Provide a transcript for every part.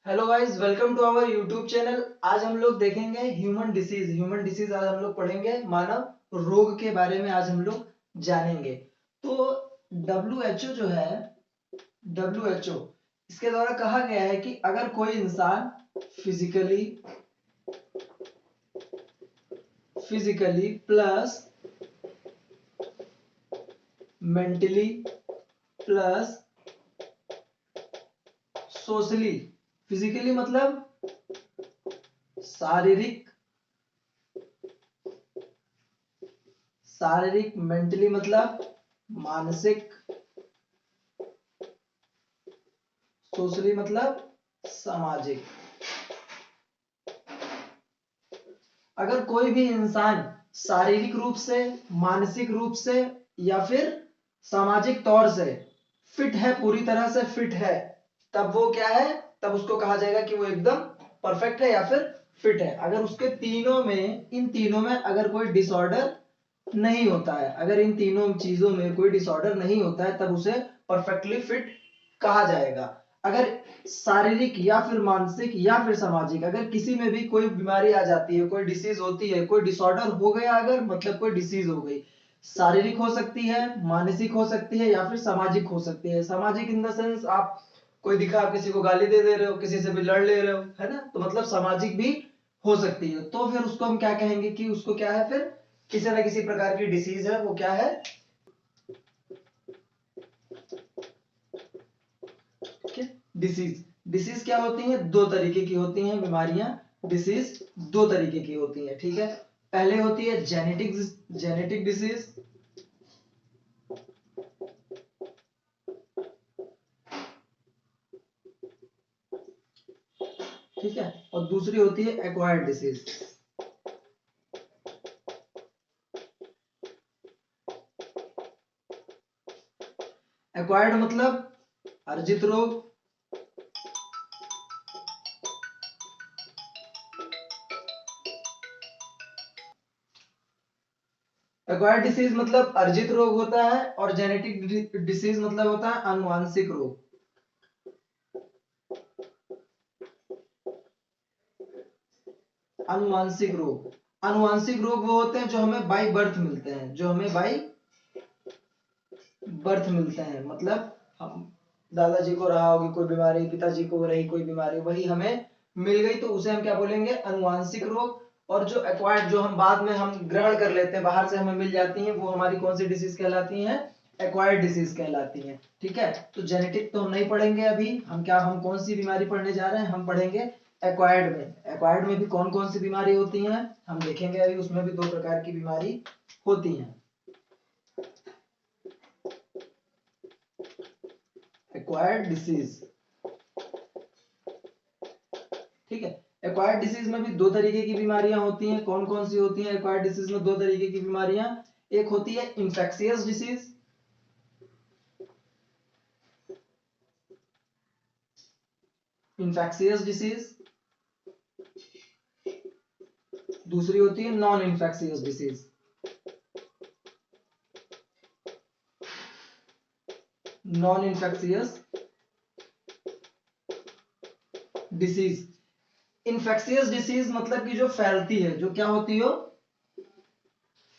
Hello guys, welcome to our YouTube channel. आज हम लोग देखेंगे ह्यूमन डिसीज आज हम लोग पढ़ेंगे, मानव रोग के बारे में आज हम लोग जानेंगे। तो WHO जो है, WHO इसके द्वारा कहा गया है कि अगर कोई इंसान physically physically plus mentally plus socially, physically मतलब शारीरिक, मेंटली मतलब मानसिक, सोशली मतलब सामाजिक। अगर कोई भी इंसान शारीरिक रूप से, मानसिक रूप से या फिर सामाजिक तौर से फिट है, पूरी तरह से फिट है, तब वो क्या है, तब उसको कहा जाएगा कि वो एकदम परफेक्ट है या फिर फिट है। अगर उसके इन तीनों में अगर कोई डिसऑर्डर नहीं होता है, अगर इन तीनों चीजों में कोई डिसऑर्डर नहीं होता है, तब उसे परफेक्टली फिट कहा जाएगा। अगर शारीरिक या फिर मानसिक या फिर सामाजिक, अगर किसी में भी कोई बीमारी आ जाती है, कोई डिसीज होती है, कोई डिसऑर्डर हो गया, अगर मतलब कोई डिसीज हो गई, शारीरिक हो सकती है, मानसिक हो सकती है या फिर सामाजिक हो सकती है। सामाजिक इन द सेंस, आप कोई दिखा, आप किसी को गाली दे रहे हो, किसी से भी लड़ ले रहे हो, है ना, तो मतलब सामाजिक भी हो सकती है। तो फिर उसको हम क्या कहेंगे कि उसको क्या है, फिर किसी ना किसी प्रकार की डिसीज है, वो क्या है, डिसीज। डिसीज क्या होती है, दो तरीके की होती हैं बीमारियां। डिसीज दो तरीके की होती हैं, ठीक है। पहले होती है जेनेटिक डिसीज, ठीक है, और दूसरी होती है एक्वायर्ड डिसीज। एक्वायर्ड मतलब अर्जित रोग, एक्वायर्ड डिसीज मतलब अर्जित रोग होता है, और जेनेटिक डिसीज मतलब होता है आनुवांशिक रोग। आनुवांशिक रोग, आनुवांशिक रोग वो होते हैं जो हमें बाई बर्थ मिलते हैं, जो हमें बाई बर्थ मिलते हैं। मतलब हम, दादाजी को रहा होगी कोई बीमारी, पिताजी को रही कोई बीमारी, वही हमें मिल गई, तो उसे हम क्या बोलेंगे, अनुवांशिक रोग। और जो एक्वायर्ड, जो हम बाद में हम ग्रहण कर लेते हैं, बाहर से हमें मिल जाती हैं, वो हमारी कौन सी डिसीज कहलाती हैं, एक्वायर्ड डिसीज कहलाती हैं, ठीक है। तो जेनेटिक तो हम नहीं पढ़ेंगे अभी, हम कौन सी बीमारी पढ़ने जा रहे हैं, हम पढ़ेंगे एक्वायर्ड में। एक्वायर्ड में भी कौन कौन सी बीमारी होती हैं हम देखेंगे अभी, उसमें भी दो प्रकार की बीमारी होती हैं। एक्वायर्ड डिसीज, ठीक है। एक्वायर्ड डिसीज में भी दो तरीके की बीमारियां होती हैं। कौन कौन सी होती हैं एक्वायर्ड डिसीज में, दो तरीके की बीमारियां। एक होती है इंफेक्शियस डिसीज, इंफेक्शियस डिसीज। दूसरी होती है non infectious disease, non infectious disease. Infectious disease मतलब कि जो फैलती है, जो क्या होती हो,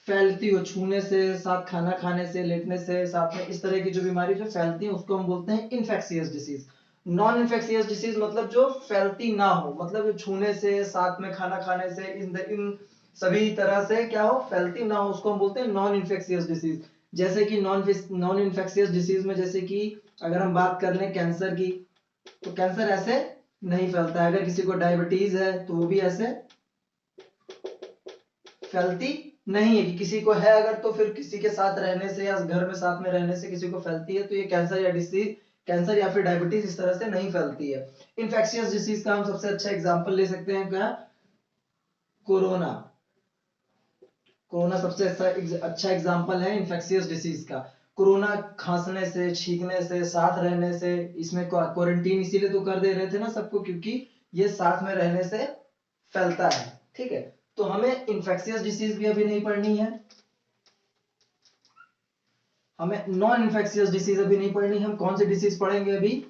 फैलती हो, छूने से, साथ खाना खाने से, लेटने से, साथ में, इस तरह की जो बीमारी जो फैलती है, उसको हम बोलते हैं infectious disease. Non infectious disease मतलब जो फैलती ना हो, मतलब जो छूने से, साथ में खाना खाने से, इन सभी तरह से क्या हो, फैलती ना हो, उसको हम बोलते हैं नॉन इंफेक्शियस डिसीज। जैसे कि नॉन इंफेक्शियस डिसीज में, जैसे कि अगर हम बात कर लें कैंसर की, तो कैंसर ऐसे नहीं फैलता है। अगर किसी को डायबिटीज है तो वो भी ऐसे फैलती नहीं है। कि किसी को है अगर, तो फिर किसी के साथ रहने से या घर में साथ में रहने से किसी को फैलती है, तो ये कैंसर या डिसीज, कैंसर या फिर डायबिटीज इस तरह से नहीं फैलती है। इन्फेक्शियस डिसीज का हम सबसे अच्छा एग्जांपल ले सकते हैं क्या, कोरोना। कोरोना सबसे अच्छा एग्जांपल है इन्फेक्शियस डिसीज का। कोरोना खांसने से, छींकने से, साथ रहने से, इसमें क्वारंटीन इसीलिए तो कर दे रहे थे ना सबको, क्योंकि ये साथ में रहने से फैलता है, ठीक है। तो हमें इंफेक्शियस डिसीज भी अभी नहीं पढ़नी है, हमें नॉन इंफेक्शियस डिसीज अभी नहीं पढ़नी। हम कौन सी डिसीज पढ़ेंगे अभी,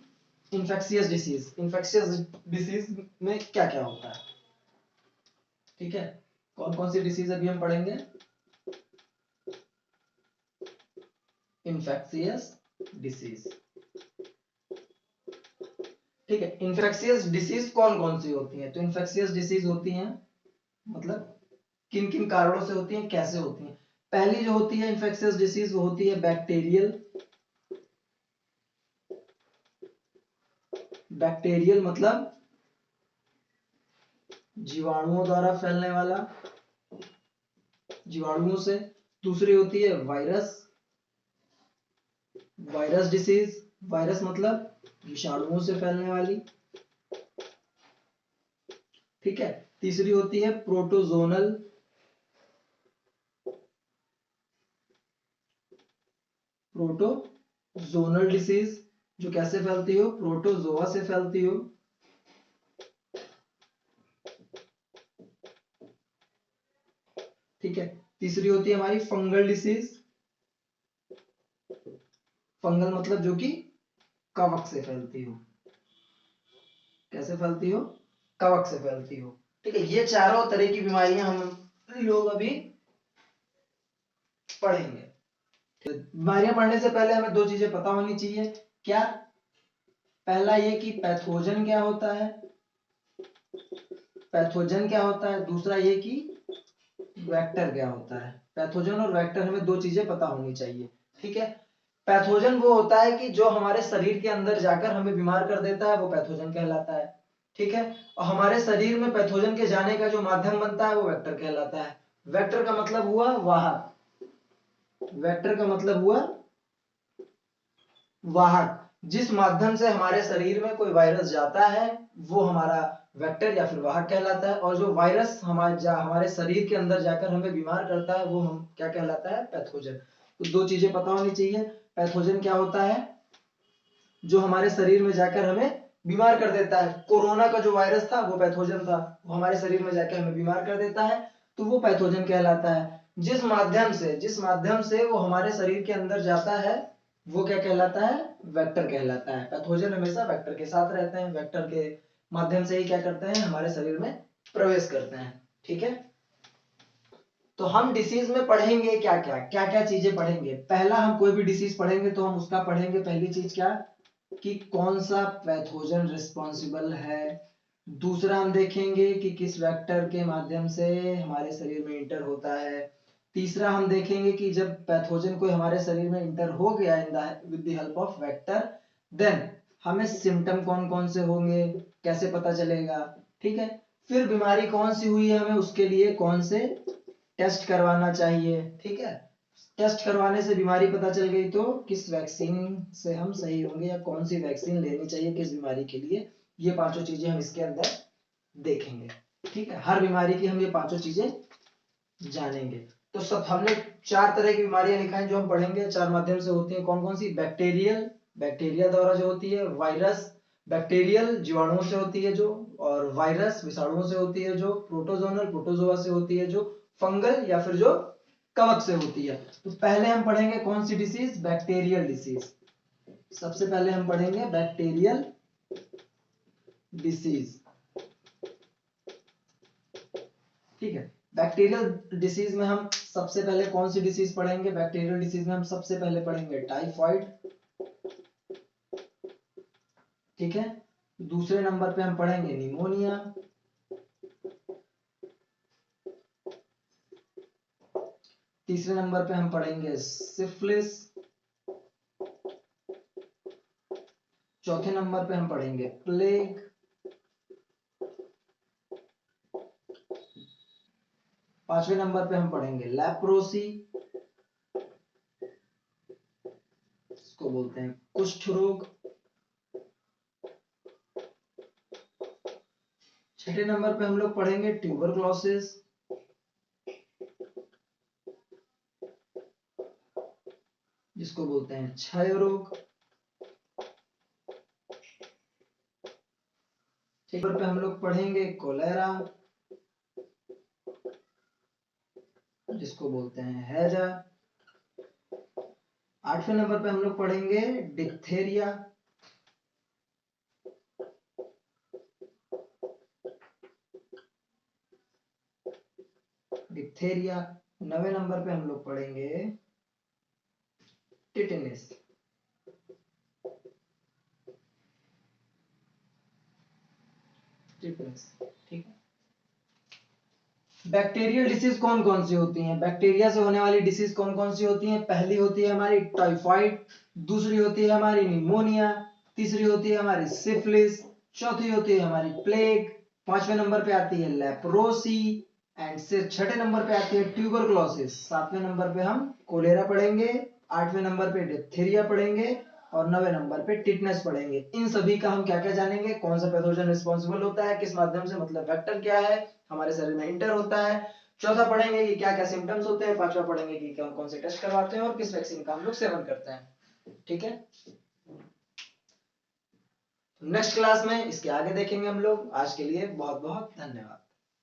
इन्फेक्शियस डिसीज, इन्फेक्शियस डिसीज में क्या क्या होता है, ठीक है। कौन कौन सी डिसीज अभी हम पढ़ेंगे, इन्फेक्शियस डिसीज, ठीक है। इन्फेक्शियस डिसीज कौन कौन सी होती है, तो इन्फेक्शियस डिसीज होती हैं मतलब किन किन कारणों से होती हैं, कैसे होती हैं। पहली जो होती है इन्फेक्शियस डिसीज वो होती है बैक्टीरियल, बैक्टीरियल मतलब जीवाणुओं द्वारा फैलने वाला, जीवाणुओं से। दूसरी होती है वायरस, वायरस डिसीज, वायरस मतलब विषाणुओं से फैलने वाली, ठीक है। तीसरी होती है प्रोटोजोनल, प्रोटोजोनल डिसीज, जो कैसे फैलती हो, प्रोटोजोआ से फैलती हो, ठीक है। तीसरी होती है हमारी फंगल डिसीज, फंगल मतलब जो कि कवक से फैलती हो, कैसे फैलती हो, कवक से फैलती हो, ठीक है। ये चारों तरह की बीमारियां हम लोग अभी पढ़ेंगे। बीमारियां पढ़ने से पहले हमें दो चीजें पता होनी चाहिए, क्या, पहला ये कि पैथोजन क्या होता है, पैथोजन क्या होता है, दूसरा ये कि वेक्टर क्या होता है। पैथोजन और वेक्टर हमें दो चीजें पता होनी चाहिए, ठीक है। पैथोजन वो होता है कि जो हमारे शरीर के अंदर जाकर हमें बीमार कर देता है, वो पैथोजन कहलाता है, ठीक है। और हमारे शरीर में पैथोजन के जाने का जो माध्यम बनता है वो वेक्टर कहलाता है। वेक्टर का मतलब हुआ वाहक, वेक्टर का मतलब हुआ वाहक, जिस माध्यम से हमारे शरीर में कोई वायरस जाता है वो हमारा वेक्टर या फिर वाहक कहलाता है, और जो वायरस हमारे शरीर के अंदर जाकर हमें बीमार करता है वो हम क्या कहलाता है, पैथोजन। तो दो चीजें पता होनी चाहिए, पैथोजन क्या होता है, जो हमारे शरीर में जाकर हमें बीमार कर देता है। कोरोना का जो वायरस था वो पैथोजन था, वो हमारे शरीर में जाकर हमें बीमार कर देता है, तो वो पैथोजन कहलाता है। जिस माध्यम से वो हमारे शरीर के अंदर जाता है वो क्या कहलाता है, वेक्टर कहलाता है। पैथोजन हमेशा वेक्टर के साथ रहते हैं, वेक्टर के माध्यम से ही क्या करते हैं, हमारे शरीर में प्रवेश करते हैं, ठीक है। तो हम डिसीज में पढ़ेंगे क्या क्या, क्या क्या चीजें पढ़ेंगे। पहला, हम कोई भी डिसीज पढ़ेंगे तो हम उसका पढ़ेंगे पहली चीज क्या, कि कौन सा पैथोजन रिस्पॉन्सिबल है। दूसरा, हम देखेंगे कि किस वेक्टर के माध्यम से हमारे शरीर में इंटर होता है। तीसरा, हम देखेंगे कि जब पैथोजन कोई हमारे शरीर में इंटर हो गया with the help of vector, then हमें सिम्टम कौन कौन से होंगे, कैसे पता चलेगा, ठीक है। फिर बीमारी कौन सी हुई है हमें उसके लिए कौन से टेस्ट करवाना चाहिए, ठीक है। टेस्ट करवाने से बीमारी पता चल गई तो किस वैक्सीन से हम सही होंगे या कौन सी वैक्सीन लेनी चाहिए किस बीमारी के लिए, ये पांचों चीजें हम इसके अंदर देखेंगे, ठीक है। हर बीमारी की हम ये पांचों चीजें जानेंगे। तो सब हमने चार तरह की बीमारियां लिखाई जो हम पढ़ेंगे, चार माध्यम से होती हैं। कौन कौन सी, बैक्टीरियल, बैक्टीरिया द्वारा जो होती है, वायरस, बैक्टीरियल जीवाणुओं से होती है जो, और वायरस विषाणुओं से होती है जो, प्रोटोजोनल प्रोटोजोआ से होती है जो, फंगल या फिर जो कवक से होती है। तो पहले हम पढ़ेंगे कौन सी डिसीज, बैक्टीरियल डिसीज। सबसे पहले हम पढ़ेंगे बैक्टीरियल डिसीज, ठीक है। बैक्टीरियल डिसीज में हम सबसे पहले कौन सी डिसीज पढ़ेंगे, बैक्टीरियल डिसीज में हम सबसे पहले पढ़ेंगे टाइफाइड, ठीक है। दूसरे नंबर पे हम पढ़ेंगे निमोनिया, तीसरे नंबर पे हम पढ़ेंगे सिफिलिस, चौथे नंबर पे हम पढ़ेंगे प्लेग, पांचवें नंबर पे हम पढ़ेंगे लेप्रोसी, इसको बोलते हैं कुष्ठ रोग, छठे नंबर पे हम लोग पढ़ेंगे ट्यूबरक्लोसिस, जिसको बोलते हैं क्षय रोग, नंबर पे हम लोग पढ़ेंगे कोलेरा, जिसको बोलते हैं हैजा, आठवें नंबर पे हम लोग पढ़ेंगे डिप्थेरिया, डिप्थेरिया। 9वें नंबर पे हम लोग पढ़ेंगे टिटेनस। टिटेनस, ठीक है। बैक्टीरियल डिसीज कौन कौन सी होती हैं? बैक्टीरिया से होने वाली डिसीज कौन कौन सी होती हैं? पहली होती है हमारी टाइफाइड, दूसरी होती है हमारी निमोनिया, तीसरी होती है हमारी सिफिलिस, चौथी होती है हमारी प्लेग, 5वें नंबर पे आती है लेप्रोसी, एंड से 6ठे नंबर पे आती है ट्यूबरकुलोसिस। 7वें नंबर पे हम कोलेरा पढ़ेंगे, 8वें नंबर पे डिप्थीरिया पढ़ेंगे और 9वें नंबर पे टिटनेस पढ़ेंगे। इन सभी का हम क्या क्या जानेंगे, कौन सा पैथोजन रिस्पॉन्सिबल होता है, किस माध्यम से, मतलब वेक्टर क्या है, हमारे शरीर में इंटर होता है। चौथा पढ़ेंगे कि क्या क्या सिम्टम्स होते हैं। पांचवा पढ़ेंगे कि कौन कौन से टेस्ट करवाते हैं और किस वैक्सीन का हम लोग सेवन करते हैं। ठीक है, नेक्स्ट क्लास में इसके आगे देखेंगे हम लोग। आज के लिए बहुत बहुत धन्यवाद।